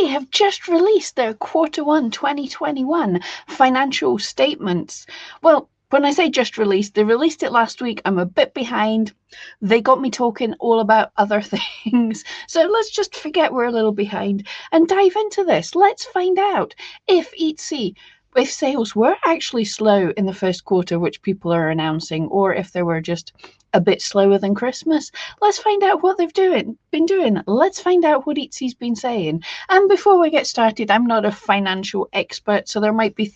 Duthie have just released their Q1 2021 financial statements. Well, when I say just released, they released it last week. I'm a bit behind. They got me talking all about other things. So let's just forget we're a little behind and dive into this. Let's find out if if sales were actually slow in the first quarter, which people are announcing, or if they were just a bit slower than Christmas. Let's find out what they've been doing. Let's find out what Etsy's been saying. And before we get started, I'm not a financial expert, so there might be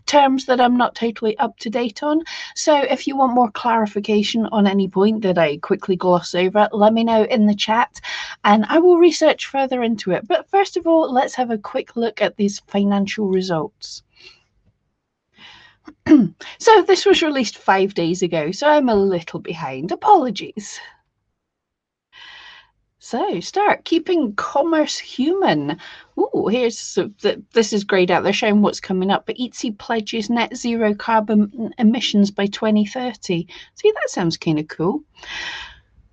terms that I'm not totally up to date on. So if you want more clarification on any point that I quickly gloss over, let me know in the chat and I will research further into it. But first of all, let's have a quick look at these financial results. So this was released 5 days ago, so I'm a little behind. Apologies. So start keeping commerce human. Ooh, this is grayed out. They're showing what's coming up. But Etsy pledges net zero carbon emissions by 2030. See, that sounds kind of cool.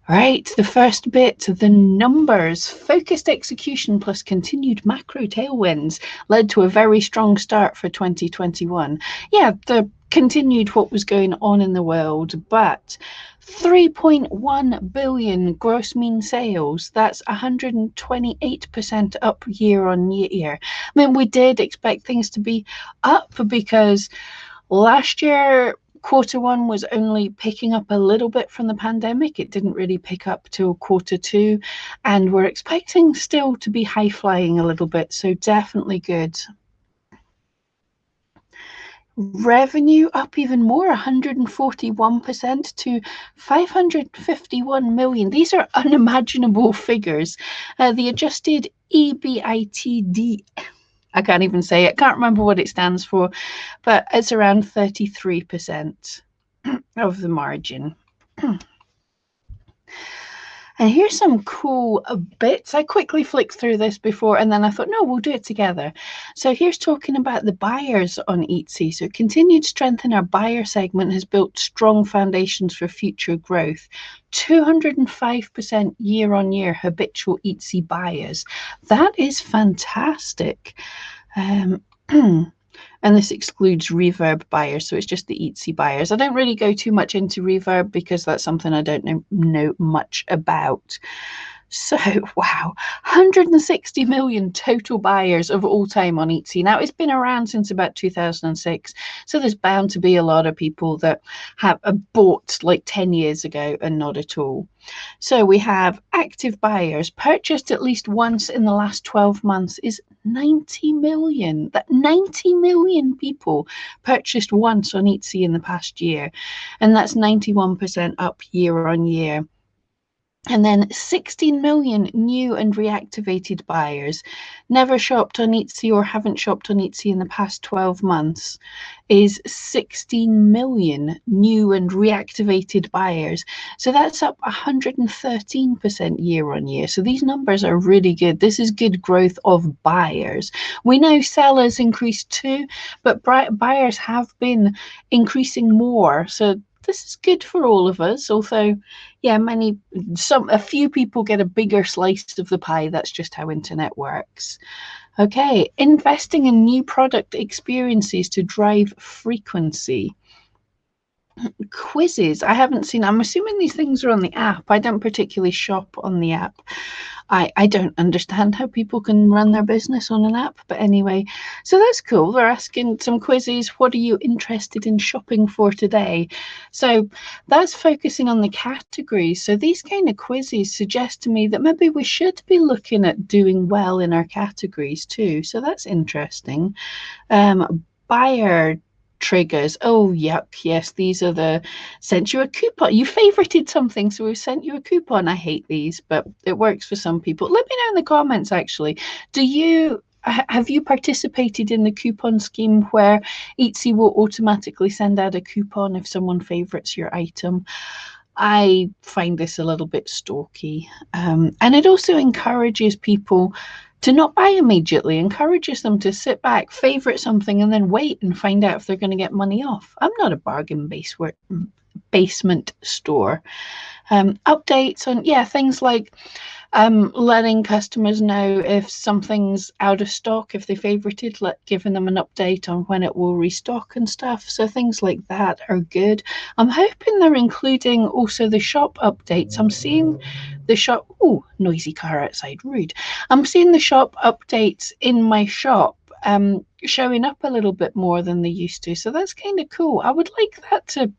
Right, the first bit, the numbers. Focused execution plus continued macro tailwinds led to a very strong start for 2021. Yeah, the continued what was going on in the world, but 3.1 billion gross mean sales. That's 128% up year on year. I mean, we did expect things to be up because last year, Q1 was only picking up a little bit from the pandemic. It didn't really pick up till Q2, and we're expecting still to be high flying a little bit, so definitely good. Revenue up even more, 141% to 551 million. These are unimaginable figures. The adjusted EBITDA, I can't even say it, can't remember what it stands for, but it's around 33% of the margin. And here's some cool bits. I quickly flicked through this before and then I thought, no, we'll do it together. So here's talking about the buyers on Etsy. So continued strength in our buyer segment has built strong foundations for future growth. 205% year on year habitual Etsy buyers. That is fantastic. And this excludes Reverb buyers, so it's just the Etsy buyers. I don't really go too much into Reverb because that's something I don't know much about. So, wow, 160 million total buyers of all time on Etsy. Now, it's been around since about 2006, so there's bound to be a lot of people that have bought like 10 years ago and not at all. So we have active buyers purchased at least once in the last 12 months is 90 million. That 90 million people purchased once on Etsy in the past year, and that's 91% up year on year. And then 16 million new and reactivated buyers never shopped on Etsy or haven't shopped on Etsy in the past 12 months is 16 million new and reactivated buyers. So that's up 113% year on year. So these numbers are really good. This is good growth of buyers. We know sellers increased too, but buyers have been increasing more. So this is good for all of us, although, yeah, a few people get a bigger slice of the pie. That's just how internet works. Okay, investing in new product experiences to drive frequency. Quizzes. I haven't seen, I'm assuming these things are on the app. I don't particularly shop on the app. I don't understand how people can run their business on an app, but anyway, so that's cool. They're asking some quizzes. What are you interested in shopping for today? So that's focusing on the categories. So these kind of quizzes suggest to me that maybe we should be looking at doing well in our categories too. So that's interesting. Buyer triggers. Oh, yuck. Yes, these are sent you a coupon. You favorited something, so we've sent you a coupon. I hate these, but it works for some people. Let me know in the comments, actually. Have you participated in the coupon scheme where Etsy will automatically send out a coupon if someone favorites your item? I find this a little bit stalky. And it also encourages people to not buy immediately, encourages them to sit back, favorite something, and then wait and find out if they're going to get money off. I'm not a bargain basement store. Updates on, things like Letting customers know if something's out of stock, if they favorited, giving them an update on when it will restock and stuff. So things like that are good. I'm hoping they're including also the shop updates. I'm seeing the shop. Oh, noisy car outside, rude. I'm seeing the shop updates in my shop showing up a little bit more than they used to. So that's kind of cool. I would like that to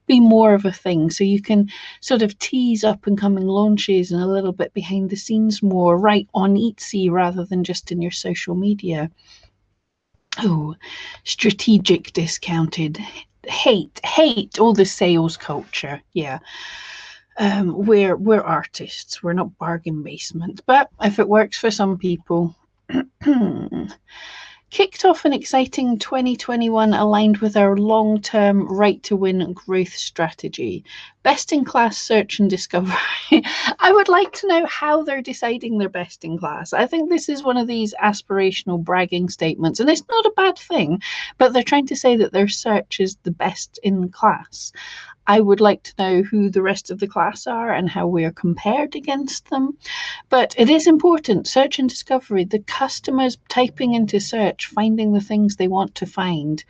be more of a thing, so you can sort of tease up and coming launches and a little bit behind the scenes more right on Etsy rather than just in your social media. Oh, strategic discounted. Hate all the sales culture. Yeah. We're artists. We're not bargain basement. But if it works for some people, kicked off an exciting 2021 aligned with our long-term right to win growth strategy. Best in class search and discovery. I would like to know how they're deciding they're best in class. I think this is one of these aspirational bragging statements, and it's not a bad thing, but they're trying to say that their search is the best in class. I would like to know who the rest of the class are and how we are compared against them. But it is important, search and discovery, the customers typing into search, finding the things they want to find.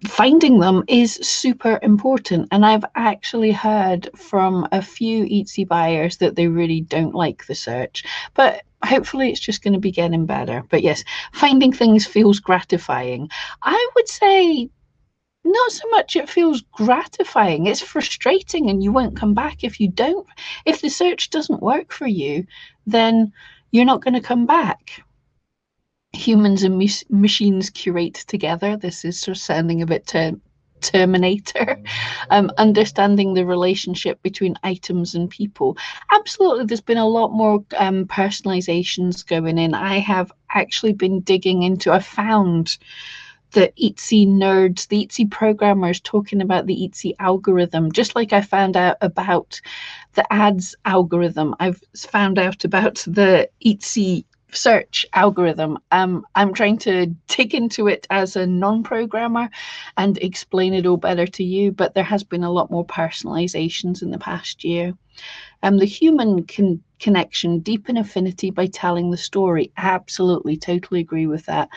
Finding them is super important. And I've actually heard from a few Etsy buyers that they really don't like the search. But hopefully it's just going to be getting better. But yes, finding things feels gratifying. I would say not so much it feels gratifying, it's frustrating, and you won't come back if you don't. If the search doesn't work for you, then you're not going to come back. Humans and machines curate together. This is sort of sounding a bit Terminator. Understanding the relationship between items and people. Absolutely, there's been a lot more personalizations going in. I have actually been digging into, I found the Etsy nerds, the Etsy programmers talking about the Etsy algorithm, just like I found out about the ads algorithm. I've found out about the Etsy search algorithm. I'm trying to dig into it as a non-programmer and explain it all better to you, but there has been a lot more personalizations in the past year. The human connection, deepen affinity by telling the story. Absolutely, totally agree with that.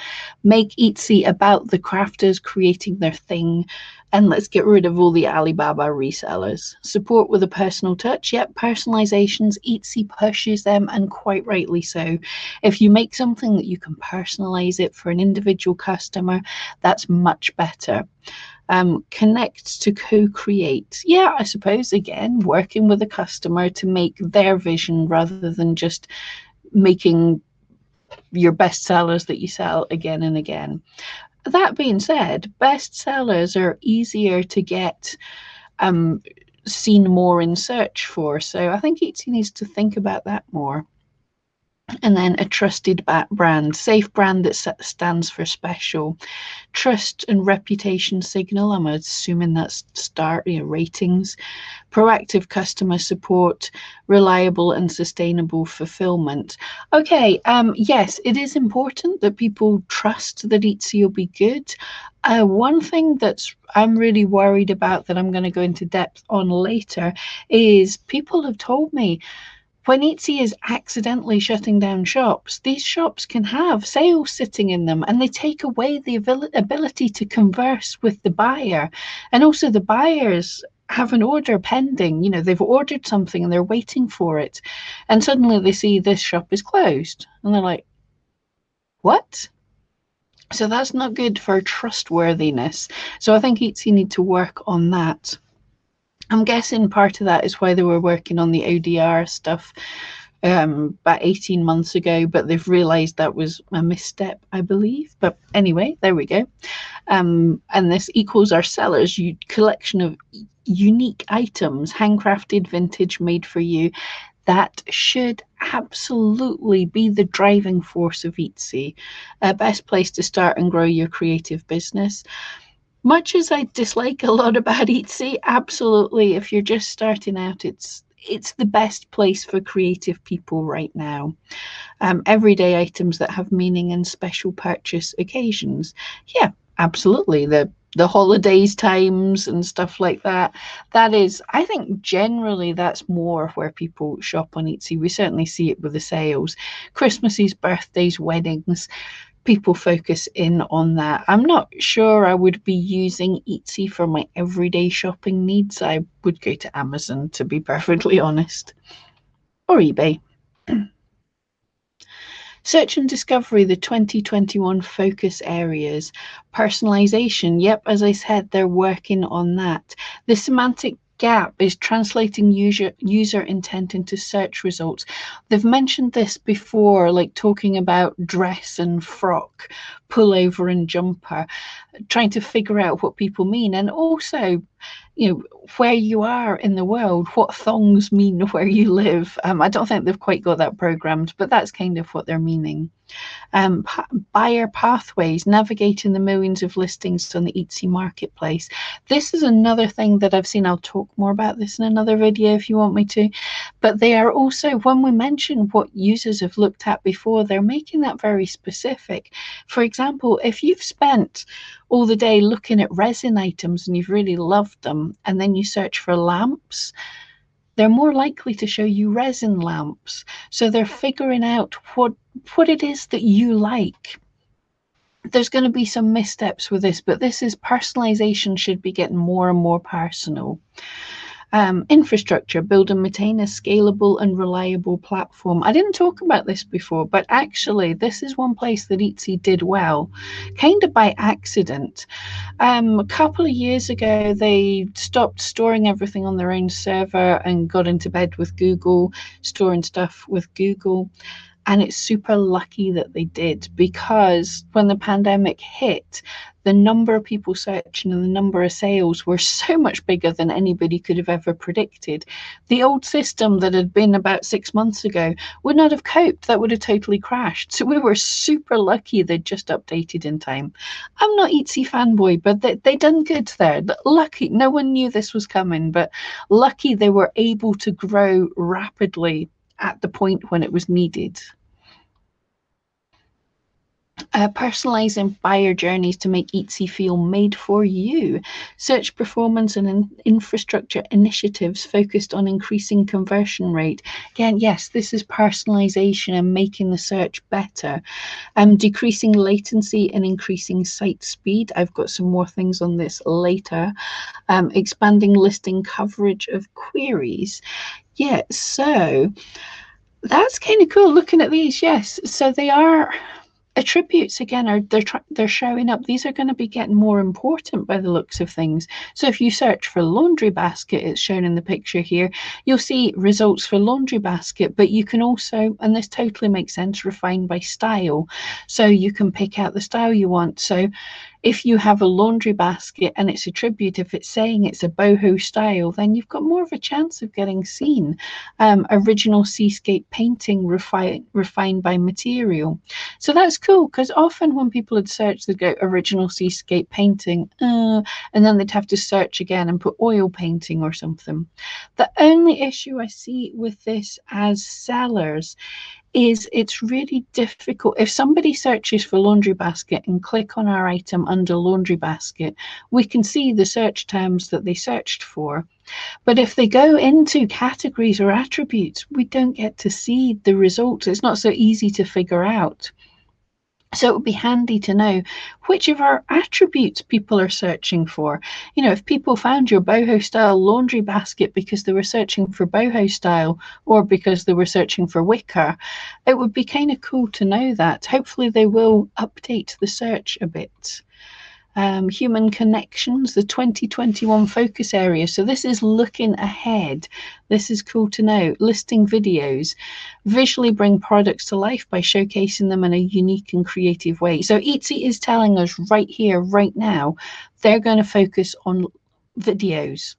Make Etsy about the crafters creating their thing, and let's get rid of all the Alibaba resellers. Support with a personal touch. Yep, personalizations, Etsy pushes them, and quite rightly so. If you make something that you can personalize it for an individual customer, that's much better. Connect to co-create. Yeah, I suppose, again, working with a customer to make their vision rather than just making your best sellers that you sell again and again. That being said, best sellers are easier to get seen more in search for. So I think Etsy needs to think about that more. And then a trusted brand, safe brand that stands for special. Trust and reputation signal. I'm assuming that's ratings. Proactive customer support, reliable and sustainable fulfillment. Okay, yes, it is important that people trust that Etsy will be good. One thing I'm really worried about that I'm going to go into depth on later is people have told me when Etsy is accidentally shutting down shops, these shops can have sales sitting in them, and they take away the ability to converse with the buyer. And also the buyers have an order pending. They've ordered something and they're waiting for it. And suddenly they see this shop is closed. And they're like, what? So that's not good for trustworthiness. So I think Etsy need to work on that. I'm guessing part of that is why they were working on the ODR stuff about 18 months ago, but they've realized that was a misstep, I believe. But anyway, there we go. And this equals our sellers, collection of unique items, handcrafted, vintage, made for you. That should absolutely be the driving force of Etsy. Best place to start and grow your creative business. Much as I dislike a lot about Etsy, absolutely, if you're just starting out, it's the best place for creative people right now. Everyday items that have meaning and special purchase occasions. Yeah, absolutely. The the holidays times and stuff like that. That is, I think generally that's more where people shop on Etsy. We certainly see it with the sales. Christmases, birthdays, weddings, people focus in on that. I'm not sure I would be using Etsy for my everyday shopping needs. I would go to Amazon, to be perfectly honest, or eBay. Search and discovery, the 2021 focus areas. Personalization, yep, as I said, they're working on that. The semantic gap is translating user intent into search results. They've mentioned this before, like talking about dress and frock, pullover and jumper, trying to figure out what people mean, and also, where you are in the world, what thongs mean where you live. I don't think they've quite got that programmed, but that's kind of what they're meaning. Buyer pathways, navigating the millions of listings on the Etsy marketplace. This is another thing that I've seen. I'll talk more about this in another video if you want me to. But they are also, when we mention what users have looked at before, they're making that very specific. For example, if you've spent all the day looking at resin items and you've really loved them, and then you search for lamps, they're more likely to show you resin lamps. So they're figuring out what it is that you like. There's going to be some missteps with this, but this is personalization should be getting more and more personal. Infrastructure, build and maintain a scalable and reliable platform. I didn't talk about this before, but actually this is one place that Etsy did well, kind of by accident. A couple of years ago, they stopped storing everything on their own server and got into bed with Google, storing stuff with Google. And it's super lucky that they did, because when the pandemic hit, the number of people searching and the number of sales were so much bigger than anybody could have ever predicted. The old system that had been about 6 months ago would not have coped. That would have totally crashed. So we were super lucky they'd just updated in time. I'm not Etsy fanboy, but they done good there. Lucky, no one knew this was coming, but lucky they were able to grow rapidly at the point when it was needed. Personalizing buyer journeys to make Etsy feel made for you. Search performance and infrastructure initiatives focused on increasing conversion rate. Again, yes, this is personalization and making the search better. Decreasing latency and increasing site speed. I've got some more things on this later. Expanding listing coverage of queries. Yeah, so that's kind of cool looking at these. Yes, so they are attributes again, are they're showing up. These are going to be getting more important by the looks of things. So if you search for laundry basket, it's shown in the picture here, you'll see results for laundry basket, but you can also, and this totally makes sense, refine by style. So you can pick out the style you want. So if you have a laundry basket and it's attribute, if it's saying it's a boho style, then you've got more of a chance of getting seen. Original seascape painting refined by material. So that's cool, because often when people had searched, they'd go original seascape painting, and then they'd have to search again and put oil painting or something. The only issue I see with this as sellers is it's really difficult. If somebody searches for laundry basket and click on our item under laundry basket, we can see the search terms that they searched for. But if they go into categories or attributes, we don't get to see the results. It's not so easy to figure out. So it would be handy to know which of our attributes people are searching for. If people found your boho style laundry basket because they were searching for boho style or because they were searching for wicker, it would be kind of cool to know that. Hopefully they will update the search a bit. Human connections, the 2021 focus area. So this is looking ahead. This is cool to know. Listing videos, visually bring products to life by showcasing them in a unique and creative way. So Etsy is telling us right here, right now, they're going to focus on videos.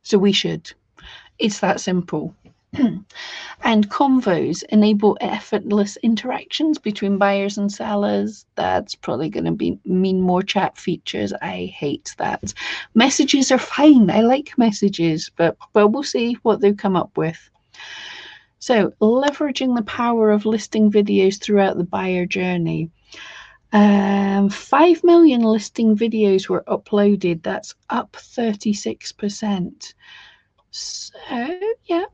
So we should. It's that simple. And convos enable effortless interactions between buyers and sellers. That's probably going to mean more chat features. I hate that. Messages are fine. I like messages, but we'll see what they've come up with. So leveraging the power of listing videos throughout the buyer journey. 5 million listing videos were uploaded. That's up 36%. So, yeah.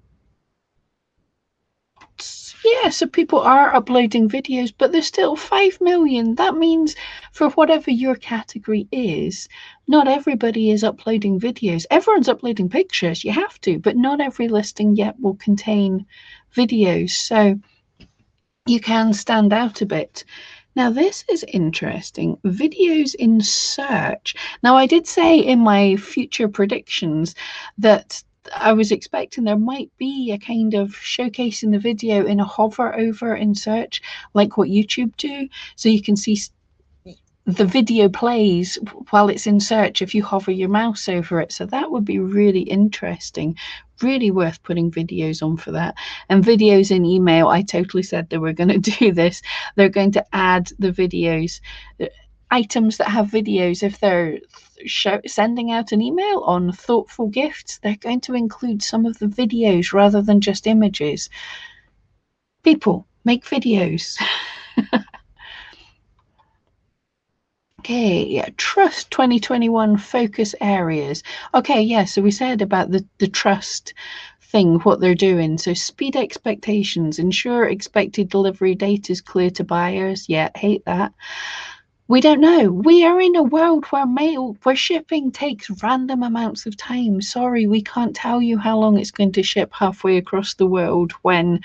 Yeah, so people are uploading videos, but there's still 5 million. That means for whatever your category is, not everybody is uploading videos. Everyone's uploading pictures. You have to, but not every listing yet will contain videos. So you can stand out a bit. Now, this is interesting. Videos in search. Now, I did say in my future predictions that I was expecting there might be a kind of showcasing the video in a hover over in search, like what YouTube do. So you can see the video plays while it's in search if you hover your mouse over it. So that would be really interesting, really worth putting videos on for that. And videos in email, I totally said they were going to do this. They're going to add the videos, items that have videos. If they're sending out an email on thoughtful gifts, they're going to include some of the videos rather than just images. People, make videos. Okay, yeah, trust 2021 focus areas. Okay, yeah, so we said about the trust thing, what they're doing. So speed expectations, ensure expected delivery date is clear to buyers. Yeah, hate that. We don't know. We are in a world where shipping takes random amounts of time. Sorry, we can't tell you how long it's going to ship halfway across the world when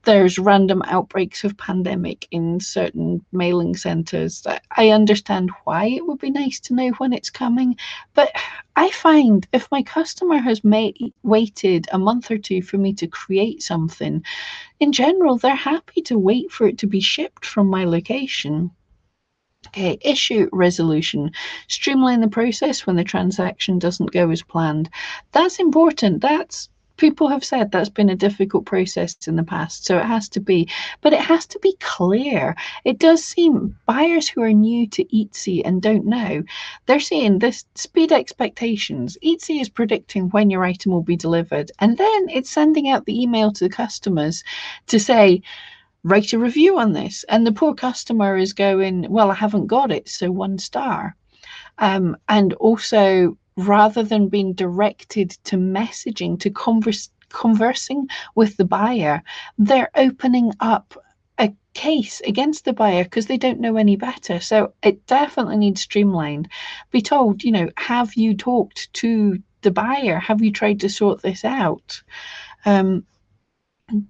there's random outbreaks of pandemic in certain mailing centers. I understand why it would be nice to know when it's coming, but I find if my customer has waited a month or two for me to create something, in general, they're happy to wait for it to be shipped from my location. Okay, issue resolution. Streamline the process when the transaction doesn't go as planned. That's important. People have said that's been a difficult process in the past, so it has to be, but it has to be clear. It does seem buyers who are new to Etsy and don't know, they're seeing this speed expectations. Etsy is predicting when your item will be delivered, and then it's sending out the email to the customers to say, write a review on this. And the poor customer is going, well, I haven't got it, so 1 star. And also, rather than being directed to messaging, to conversing with the buyer, they're opening up a case against the buyer because they don't know any better. So it definitely needs streamlined. Be told, have you talked to the buyer? Have you tried to sort this out?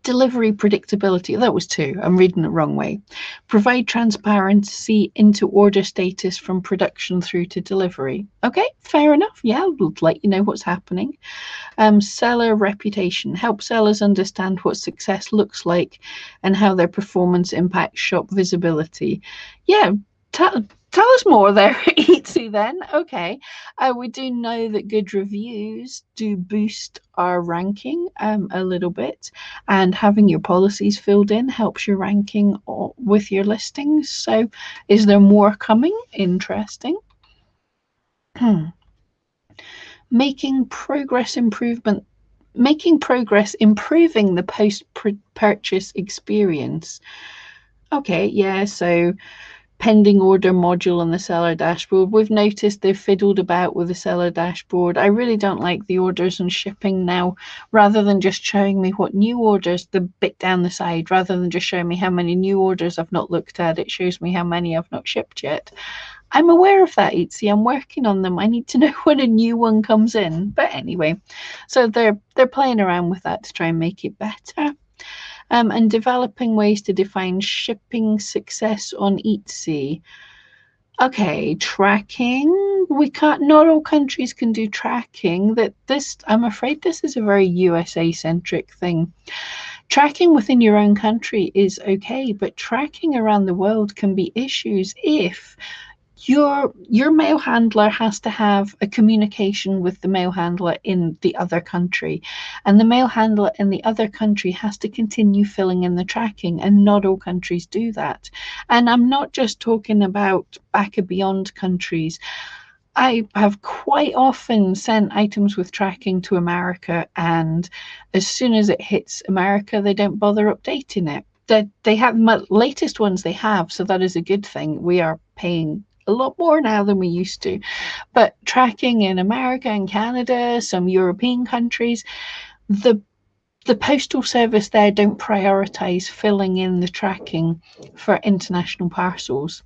Delivery predictability, that was 2. I'm reading it wrong way. Provide transparency into order status from production through to delivery. Okay, fair enough. Yeah, we'll let you know what's happening. Seller reputation. Help sellers understand what success looks like and how their performance impacts shop visibility. Yeah, tell us more there, Etsy, then. Okay. We do know that good reviews do boost our ranking a little bit, and having your policies filled in helps your ranking with your listings. So is there more coming? Interesting. Making progress improving the post-purchase experience. Okay, yeah, so pending order module on the seller dashboard. We've noticed they've fiddled about with the seller dashboard. I really don't like the orders and shipping now. Rather than just showing me what new orders, the bit down the side, rather than just showing me how many new orders I've not looked at, it shows me how many I've not shipped yet. I'm aware of that, Etsy. I'm working on them. I need to know when a new one comes in. But anyway, so they're playing around with that to try and make it better. And developing ways to define shipping success on Etsy. Okay, tracking. We can't. Not all countries can do tracking. I'm afraid this is a very USA centric thing. Tracking within your own country is okay, but tracking around the world can be issues if your mail handler has to have a communication with the mail handler in the other country, and the mail handler in the other country has to continue filling in the tracking, and not all countries do that. And I'm not just talking about back and beyond countries. I have quite often sent items with tracking to America, and as soon as it hits America, they don't bother updating it. they have latest ones they have, so that is a good thing. We are paying a lot more now than we used to. But tracking in America and Canada, some European countries, the postal service there don't prioritize filling in the tracking for international parcels.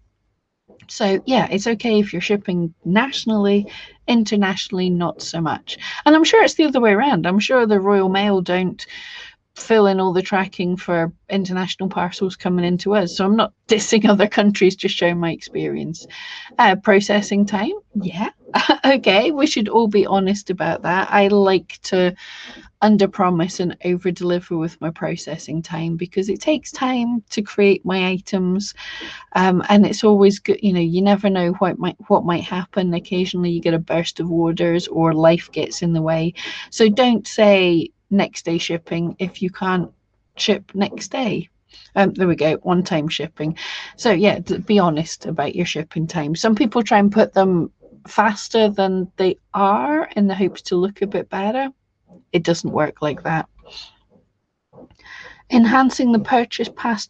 So yeah, it's okay if you're shipping nationally, internationally not so much. And I'm sure it's the other way around. I'm sure the Royal Mail don't fill in all the tracking for international parcels coming into us. So I'm not dissing other countries, just showing my experience. Processing time, yeah. Okay, we should all be honest about that. I like to under promise and over deliver with my processing time because it takes time to create my items. And it's always good, you never know what might happen. Occasionally you get a burst of orders or life gets in the way. So don't say next day shipping if you can't ship next day. There we go, one time shipping. So yeah, be honest about your shipping time. Some people try and put them faster than they are in the hopes to look a bit better. It doesn't work like that. Enhancing the purchase path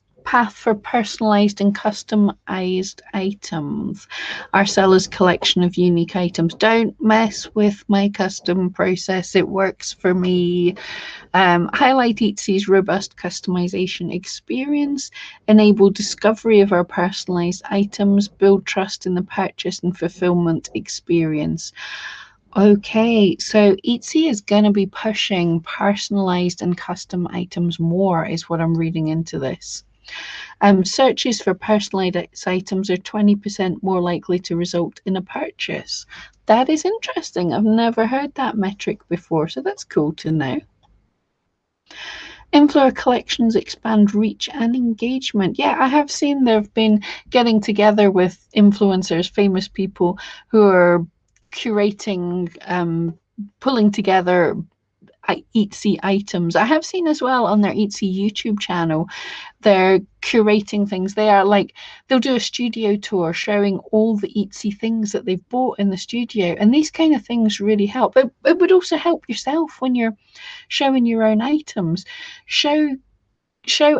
for personalized and customized items. Our seller's collection of unique items. Don't mess with my custom process. It works for me. Highlight Etsy's robust customization experience. Enable discovery of our personalized items. Build trust in the purchase and fulfillment experience. Okay, so Etsy is going to be pushing personalized and custom items more, is what I'm reading into this. Searches for personalized items are 20% more likely to result in a purchase. That is interesting. I've never heard that metric before, so that's cool to know. Influencer collections expand reach and engagement. Yeah, I have seen they've been getting together with influencers, famous people who are curating, pulling together Etsy items. I have seen as well on their Etsy YouTube channel, they're curating things. They'll do a studio tour showing all the Etsy things that they've bought in the studio. And these kind of things really help. But it would also help yourself when you're showing your own items. Show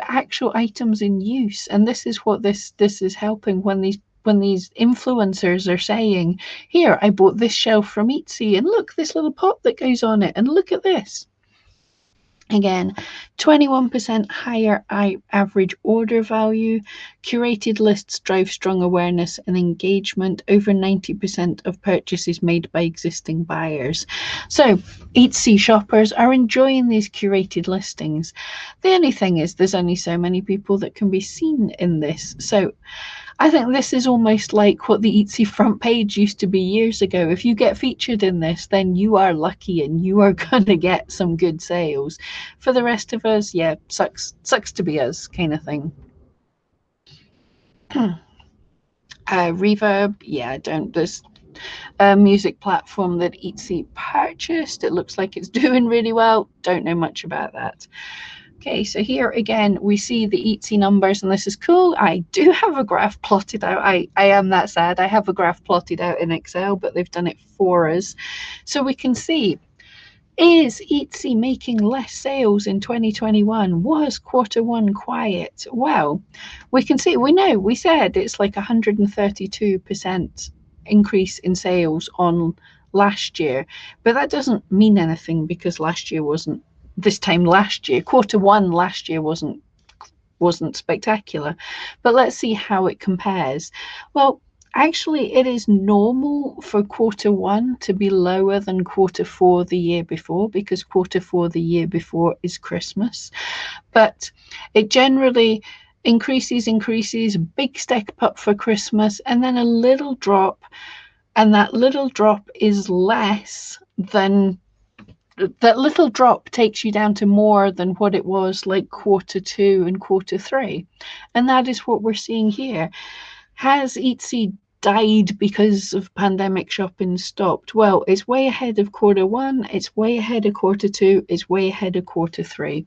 actual items in use. And this is what this is helping when these influencers are saying, here, I bought this shelf from Etsy, and look, this little pot that goes on it, and look at this. Again, 21% higher average order value. Curated lists drive strong awareness and engagement. Over 90% of purchases made by existing buyers. So Etsy shoppers are enjoying these curated listings. The only thing is there's only so many people that can be seen in this. So I think this is almost like what the Etsy front page used to be years ago. If you get featured in this, then you are lucky and you are going to get some good sales. For the rest of us, yeah, sucks to be us kind of thing. Reverb, yeah, there's a music platform that Etsy purchased. It looks like it's doing really well. Don't know much about that. Okay, so here again, we see the Etsy numbers, and this is cool. I do have a graph plotted out. I am that sad. I have a graph plotted out in Excel, but they've done it for us. So we can see, is Etsy making less sales in 2021? Was Q1 quiet? Well, we can see, we said it's like 132% increase in sales on last year, but that doesn't mean anything because last year wasn't this time last year. Q1 last year wasn't spectacular, but let's see how it compares. Well, actually, it is normal for Q1 to be lower than Q4 the year before, because Q4 the year before is Christmas. But it generally increases, big step up for Christmas, and then a little drop. And that little drop is less than that little drop takes you down to more than what it was like Q2 and Q3. And that is what we're seeing here. Has Etsy died because of pandemic shopping stopped? Well, it's way ahead of Q1, it's way ahead of Q2, it's way ahead of Q3.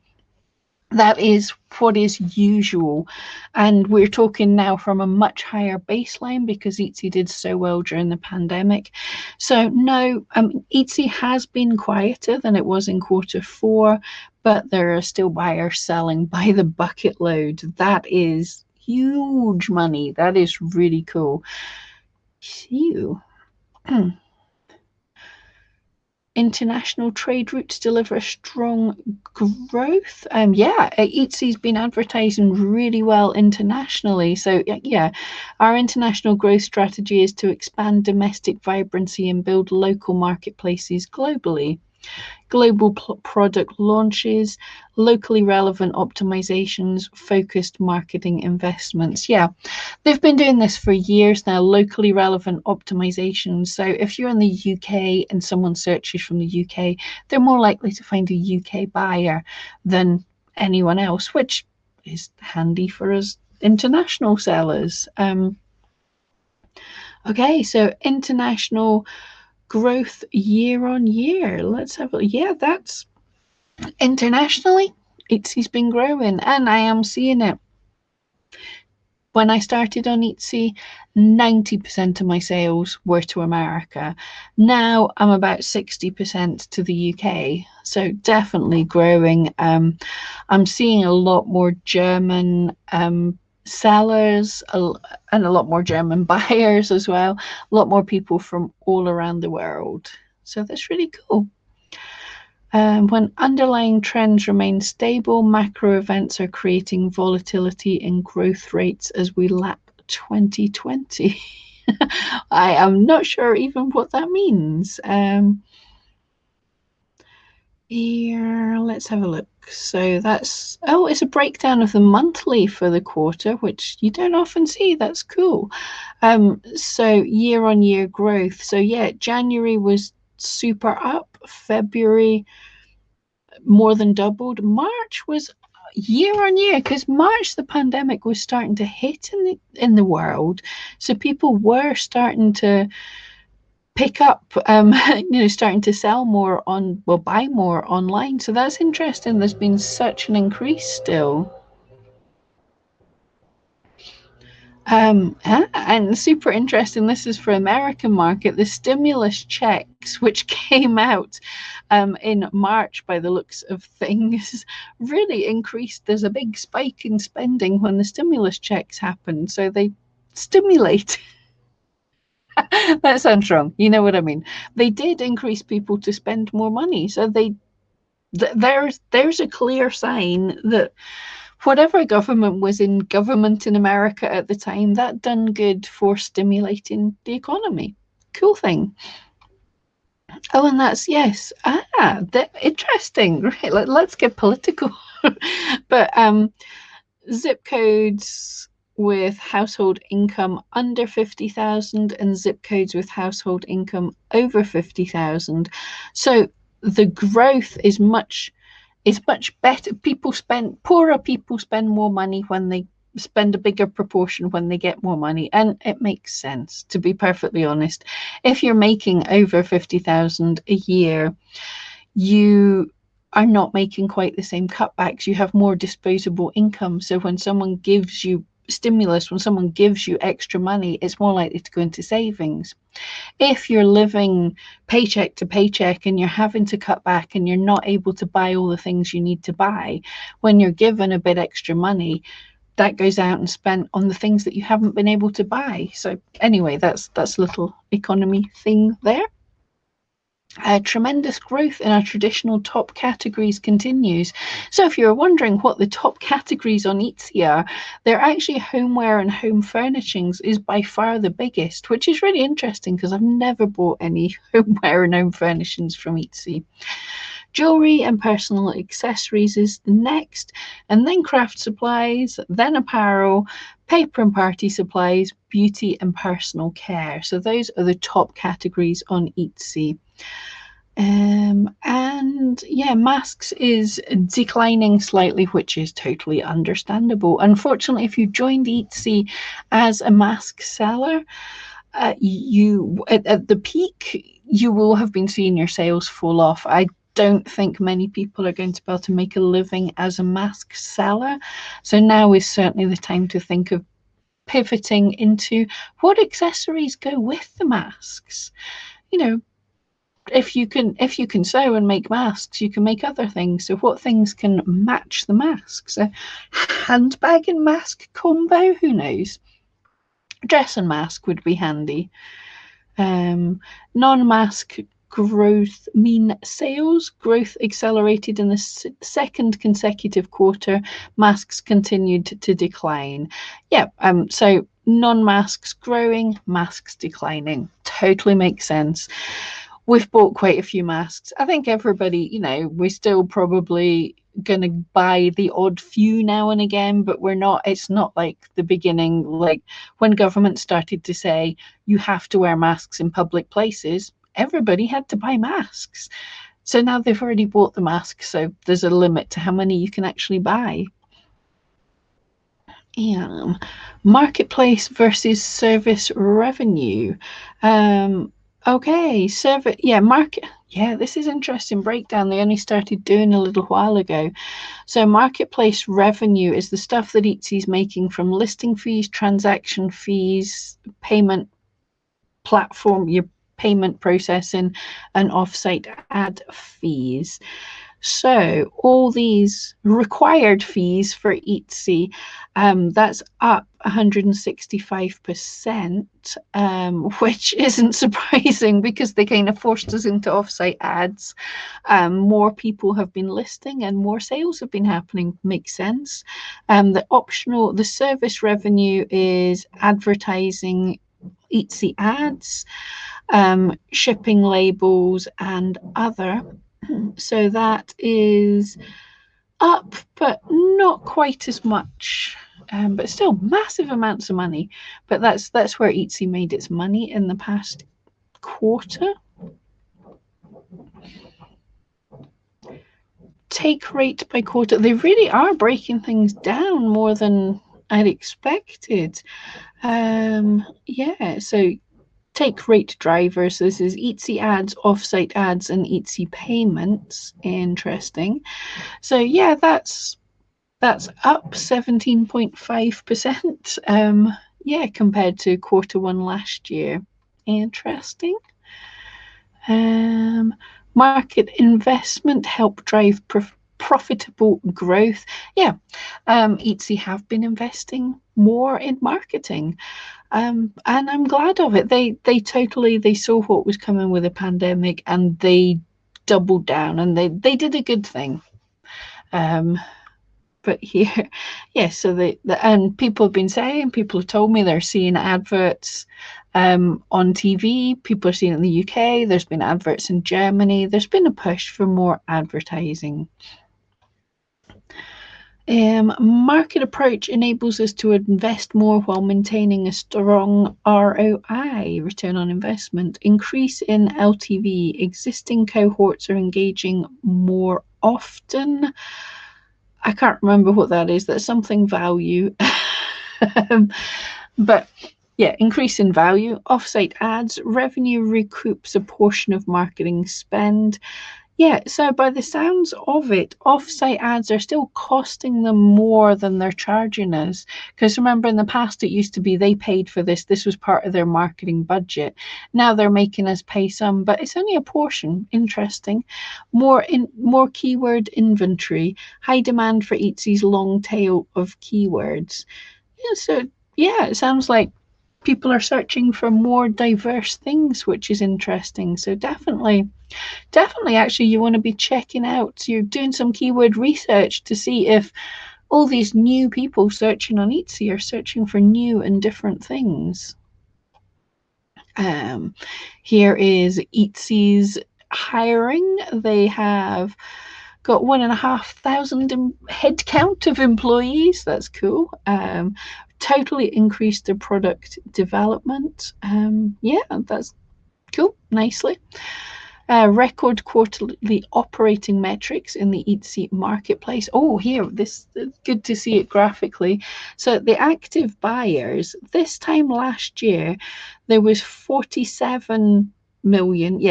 That is what is usual, and we're talking now from a much higher baseline because Etsy did so well during the pandemic. So no, Etsy has been quieter than it was in Q4, but there are still buyers selling by the bucket load. That is huge money. That is really cool. Phew. International trade routes deliver strong growth. Yeah, Eatsy's been advertising really well internationally. So yeah, our international growth strategy is to expand domestic vibrancy and build local marketplaces globally. Global product launches, locally relevant optimizations, focused marketing investments. Yeah, they've been doing this for years now, locally relevant optimizations. So if you're in the UK and someone searches from the UK, they're more likely to find a UK buyer than anyone else, which is handy for us international sellers. Okay, so international growth year on year. Let's have a yeah, that's internationally. Etsy's been growing, and I am seeing it. When I started on Etsy, 90% of my sales were to America. Now I'm about 60% to the UK. So definitely growing. I'm seeing a lot more German sellers and a lot more German buyers as well. A lot more people from all around the world. So that's really cool. When underlying trends remain stable, macro events are creating volatility in growth rates as we lap 2020. I am not sure even what that means. Here, let's have a look. So that's, oh, it's a breakdown of the monthly for the quarter, which you don't often see. That's cool. So year on year growth. So yeah, January was super up. February more than doubled. March was year on year, because March the pandemic was starting to hit in the world, so people were starting to pick up, starting to sell more buy more online. So that's interesting. There's been such an increase still. And super interesting, this is for American market, the stimulus checks, which came out in March by the looks of things, really increased. There's a big spike in spending when the stimulus checks happen. So they stimulate. That sounds wrong. You know what I mean? They did increase people to spend more money. So there's a clear sign that whatever government was in government in America at the time, that done good for stimulating the economy. Cool thing. Oh, and that's yes. Interesting. Right, let's get political. But zip codes with household income under 50,000 and zip codes with household income over 50,000. So the growth is much better. Poorer people spend more money when they spend a bigger proportion when they get more money, and it makes sense, to be perfectly honest. If you're making over 50,000 a year, you are not making quite the same cutbacks. You have more disposable income. So when someone gives you stimulus, when someone gives you extra money, it's more likely to go into savings. If you're living paycheck to paycheck and you're having to cut back and you're not able to buy all the things you need to buy, when you're given a bit extra money, that goes out and spent on the things that you haven't been able to buy. So anyway, that's a little economy thing there. Tremendous growth in our traditional top categories continues. So if you're wondering what the top categories on Etsy are, they're actually homeware and home furnishings is by far the biggest, which is really interesting because I've never bought any homeware and home furnishings from Etsy. Jewelry and personal accessories is the next, and then craft supplies, then apparel, paper and party supplies, beauty and personal care. So those are the top categories on Etsy. And yeah, masks is declining slightly, which is totally understandable. Unfortunately, if you joined Etsy as a mask seller, you at the peak, you will have been seeing your sales fall off. I don't think many people are going to be able to make a living as a mask seller. So now is certainly the time to think of pivoting into what accessories go with the masks. You know, if you can sew and make masks, you can make other things. So what things can match the masks? A handbag and mask combo, who knows? Dress and mask would be handy. Non-mask growth mean sales growth accelerated in the second consecutive quarter. Masks continued to decline. Yeah, so non-masks growing, masks declining. Totally makes sense. We've bought quite a few masks. I think everybody, we're still probably going to buy the odd few now and again, but it's not like the beginning, like when government started to say you have to wear masks in public places, everybody had to buy masks. So now they've already bought the masks, so there's a limit to how many you can actually buy. Marketplace versus service revenue. Okay, this is interesting breakdown. They only started doing a little while ago. So marketplace revenue is the stuff that Etsy's making from listing fees, transaction fees, payment platform, your payment processing, and offsite ad fees. So all these required fees for Etsy, that's up 165%, which isn't surprising because they kind of forced us into offsite ads. More people have been listing and more sales have been happening. Makes sense. The service revenue is advertising Etsy ads, shipping labels, and other. So that is up, but not quite as much. But still massive amounts of money. But that's where Etsy made its money in the past quarter. Take rate by quarter. They really are breaking things down more than I'd expected. So take rate drivers. This is Etsy ads, offsite ads, and Etsy payments. Interesting. So yeah, that's up 17.5%. Compared to quarter one last year. Interesting. Market investment help drive profitable growth. Etsy have been investing more in marketing. And I'm glad of it. They saw what was coming with the pandemic and they doubled down and they did a good thing. But here, so and people have told me they're seeing adverts on TV. People are seeing it in the UK. There's been adverts in Germany. There's been a push for more advertising. Market approach enables us to invest more while maintaining a strong ROI, return on investment. Increase in LTV. Existing cohorts are engaging more often. I can't remember what that is. That's something value. But increase in value. Offsite ads. Revenue recoups a portion of marketing spend. So by the sounds of it, offsite ads are still costing them more than they're charging us. Because remember, in the past, it used to be they paid for this. This was part of their marketing budget. Now they're making us pay some, but it's only a portion. Interesting. More keyword inventory. High demand for Etsy's long tail of keywords. It sounds like people are searching for more diverse things, which is interesting. So definitely actually you want to be checking out, you're doing some keyword research to see if all these new people searching on Etsy are searching for new and different things. Here is Etsy's hiring. They have got 1,500 headcount of employees. That's cool. Totally increased their product development. That's cool. Nicely. Record quarterly operating metrics in the Etsy marketplace. This good to see it graphically. So the active buyers, this time last year, there was 47 million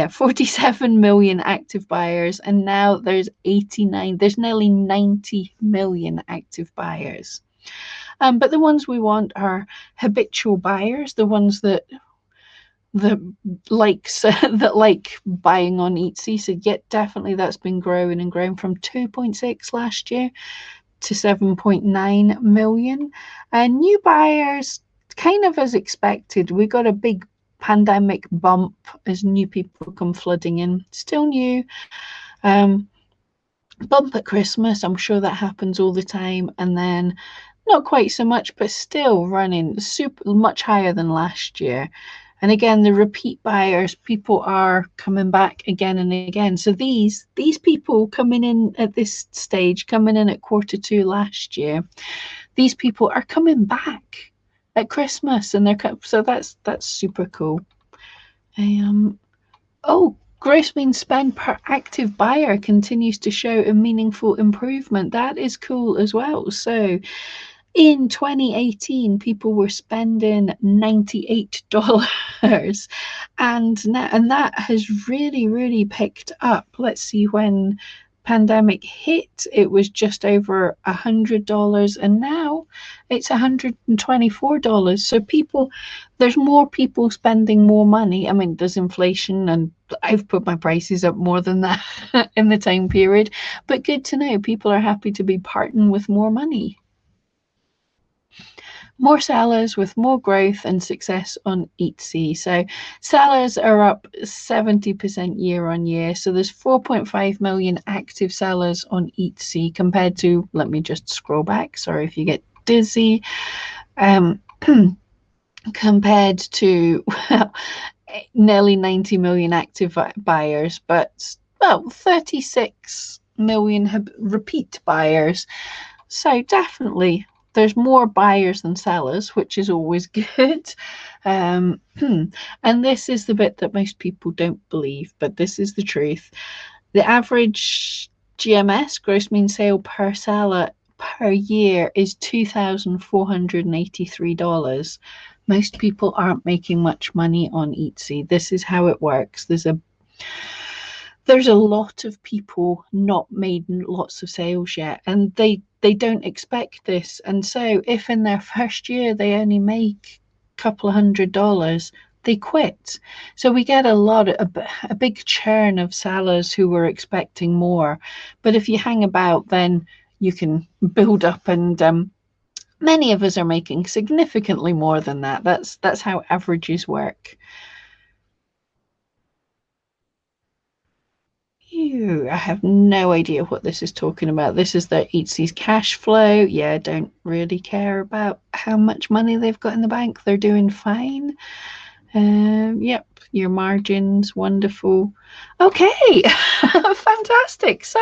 active buyers, and now there's nearly 90 million active buyers. But the ones we want are habitual buyers, the ones that the likes that like buying on Etsy. So yet definitely that's been growing and growing from 2.6 last year to 7.9 million. And new buyers, kind of as expected. We got a big pandemic bump as new people come flooding in. Still new. Um, Bump at Christmas. I'm sure that happens all the time. And then not quite so much, but still running super much higher than last year. And again, the repeat buyers, people are coming back again and again. So these people coming in at this stage, coming in at Q2 last year, these people are coming back at Christmas, and so that's super cool. Oh, gross means spend per active buyer continues to show a meaningful improvement. That is cool as well. So in 2018, people were spending $98, and that has really picked up. Let's see, when pandemic hit, it was just over $100, and now it's $124. So there's more people spending more money. I mean, there's inflation, and I've put my prices up more than that in the time period, but good to know people are happy to be parting with more money. More sellers with more growth and success on Etsy. So sellers are up 70% year on year. So there's 4.5 million active sellers on Etsy compared to, let me just scroll back. Sorry if you get dizzy. Compared to, well, nearly 90 million active buyers, but well, 36 million repeat buyers. So definitely there's more buyers than sellers, which is always good. And this is the bit that most people don't believe, but this is the truth. The average GMS, gross mean sale per seller per year, is $2,483. Most people aren't making much money on Etsy. This is how it works. There's a lot of people not made lots of sales yet, and they don't expect this. And so if in their first year they only make a couple of $100, they quit. So we get a big churn of sellers who were expecting more. But if you hang about, then you can build up, and many of us are making significantly more than that. That's how averages work. I have no idea what this is talking about. This is the Etsy's cash flow. Yeah, I don't really care about how much money they've got in the bank. They're doing fine. Yep, your margins, wonderful. Okay, fantastic. So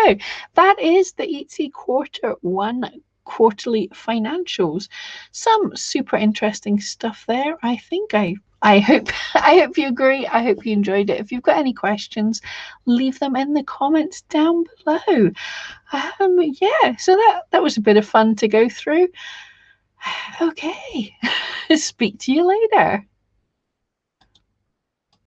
that is the Etsy Q1 quarterly financials. Some super interesting stuff there. I hope I hope you agree. I hope you enjoyed it. If you've got any questions, leave them in the comments down below. Yeah, so that was a bit of fun to go through. Okay, speak to you later.